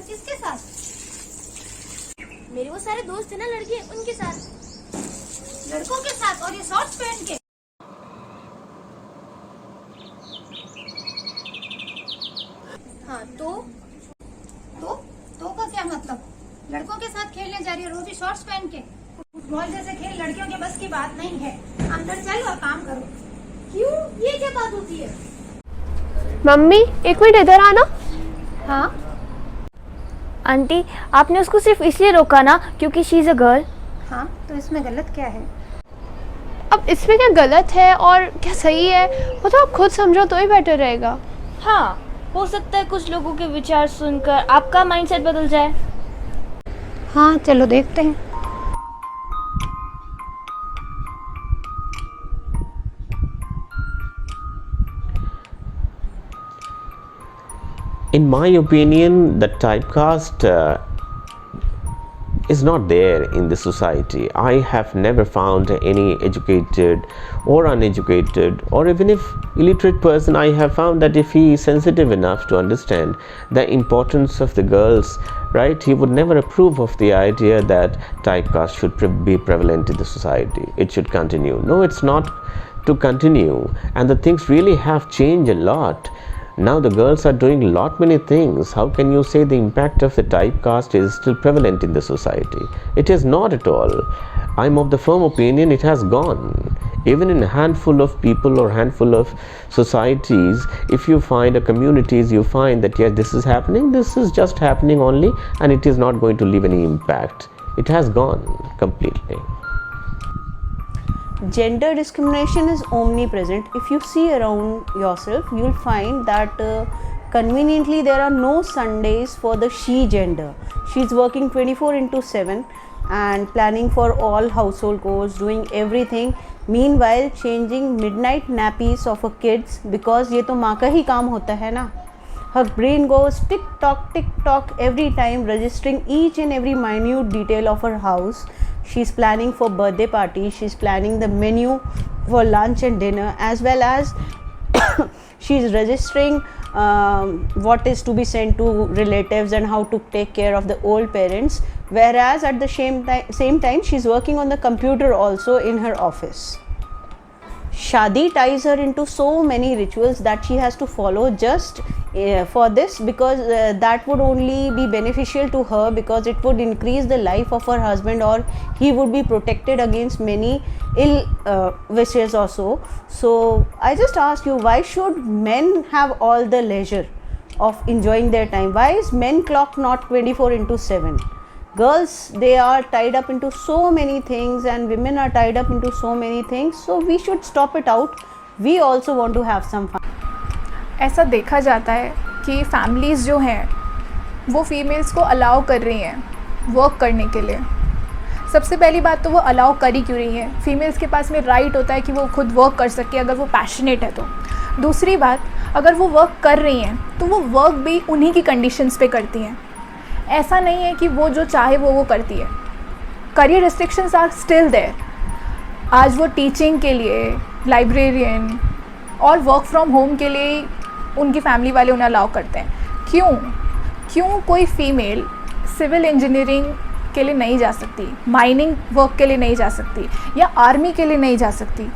किसके साथ? मेरे वो सारे दोस्त है ना लड़के, उनके साथ। लड़कों के साथ, और ये शॉर्ट्स पहन के। हाँ तो का क्या मतलब? लड़कों के साथ खेलने जा रही है, वो भी शॉर्ट्स पहन के। फुटबॉल जैसे खेल लड़कियों के बस की बात नहीं है। अंदर चल और काम करो। क्यों, ये क्या बात होती है? मम्मी एक मिनट इधर आना। हाँ आंटी आपने उसको सिर्फ इसलिए रोका ना क्योंकि शी इज़ अ गर्ल। हाँ, तो इसमें गलत क्या है? अब इसमें क्या गलत है और क्या सही है वो तो आप खुद समझो तो ही बेटर रहेगा। हाँ, हो सकता है कुछ लोगों के विचार सुनकर आपका माइंडसेट बदल जाए। हाँ चलो देखते हैं। In my opinion, the typecast is not there in the society. I have never found any educated or uneducated or even if illiterate person, I have found that if he is sensitive enough to understand the importance of the girls, right, he would never approve of the idea that typecast should be prevalent in the society. It should continue. No, it's not to continue, and the things really have changed a lot. Now the girls are doing lot many things. How can you say the impact of the typecast is still prevalent in the society? It is not at all. I'm of the firm opinion it has gone. Even in a handful of people or handful of societies, if you find a communities, you find that yes, this is happening, this is just happening only, and it is not going to leave any impact. It has gone completely. Gender discrimination is omnipresent. If you see around yourself, you will find that conveniently there are no Sundays for the she gender. She is working 24/7 and planning for all household chores, doing everything. Meanwhile, changing midnight nappies of her kids because ये तो माँ का ही काम होता है ना. Her brain goes tick tock every time, registering each and every minute detail of her house. She's planning for birthday parties, she's planning the menu for lunch and dinner, as well as she's registering what is to be sent to relatives and how to take care of the old parents, whereas at the same time she's working on the computer also in her office. Shadi ties her into so many rituals that she has to follow just for this, because that would only be beneficial to her, because it would increase the life of her husband, or he would be protected against many ill wishes also. So I just ask you, why should men have all the leisure of enjoying their time? Why is men clock not 24/7? Girls, they are tied up into so many things, and women are tied up into so many things, so we should stop it out. We also want to have some fun. ऐसा देखा जाता है कि families जो हैं वो females को allow कर रही हैं वर्क करने के लिए। सबसे पहली बात तो वो अलाउ कर ही क्यों रही हैं? फीमेल्स के पास में राइट होता है कि वो खुद वर्क कर सके अगर वो पैशनेट है तो। दूसरी बात, अगर वो वर्क कर रही हैं तो वो वर्क भी उन्हीं की कंडीशंस पे करती हैं। ऐसा नहीं है कि वो जो चाहे वो करती है। Career restrictions are still there. आज वो टीचिंग के लिए, लाइब्रेरियन और वर्क फ्रॉम होम के लिए उनकी फैमिली वाले उन्हें अलाउ करते हैं। क्यों कोई फीमेल सिविल इंजीनियरिंग के लिए नहीं जा सकती, माइनिंग वर्क के लिए नहीं जा सकती, या आर्मी के लिए नहीं जा सकती?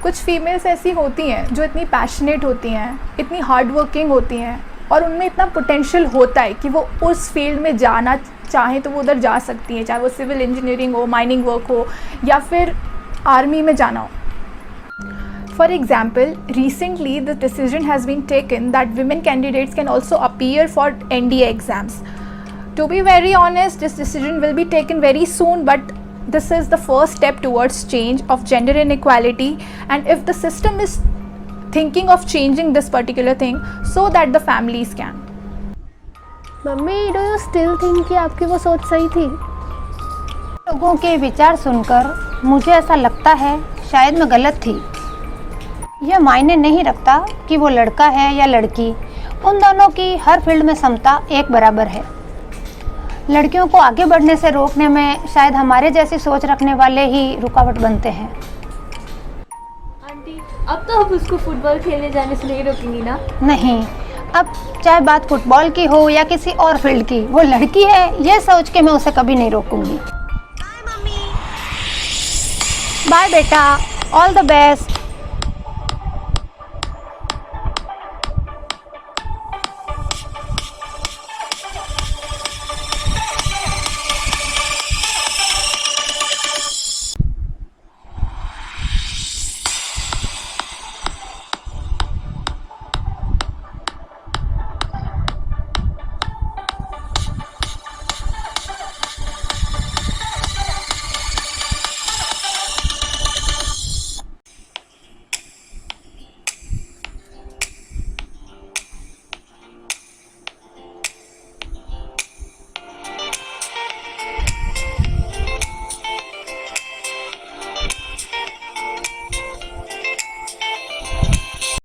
कुछ फीमेल्स ऐसी होती हैं जो इतनी पैशनेट होती हैं, इतनी हार्ड वर्किंग होती हैं, और उनमें इतना पोटेंशियल होता है कि वो उस फील्ड में जाना चाहें तो वो उधर जा सकती हैं, चाहे वो सिविल इंजीनियरिंग हो, माइनिंग वर्क हो, या फिर आर्मी में जाना हो। For example, recently the decision has been taken that women candidates can also appear for NDA exams. To be very honest, this decision will be taken very soon, but this is the first step towards change of gender inequality, and if the system is thinking of changing this particular thing so that the families can. Mummy do you still think कि आपकी वो सोच सही थी? लोगों के विचार सुनकर मुझे ऐसा लगता है शायद मैं गलत थी। यह मायने नहीं रखता कि वो लड़का है या लड़की, उन दोनों की हर फील्ड में समता एक बराबर है। लड़कियों को आगे बढ़ने से रोकने में शायद हमारे जैसी सोच रखने वाले ही रुकावट बनते हैं। आंटी, अब तो आप उसको फुटबॉल खेलने जाने से नहीं रोकेंगी ना? नहीं, अब चाहे बात फुटबॉल की हो या किसी और फील्ड की, वो लड़की है ये सोच के मैं उसे कभी नहीं रोकूंगी। बाय बेटा, ऑल द बेस्ट।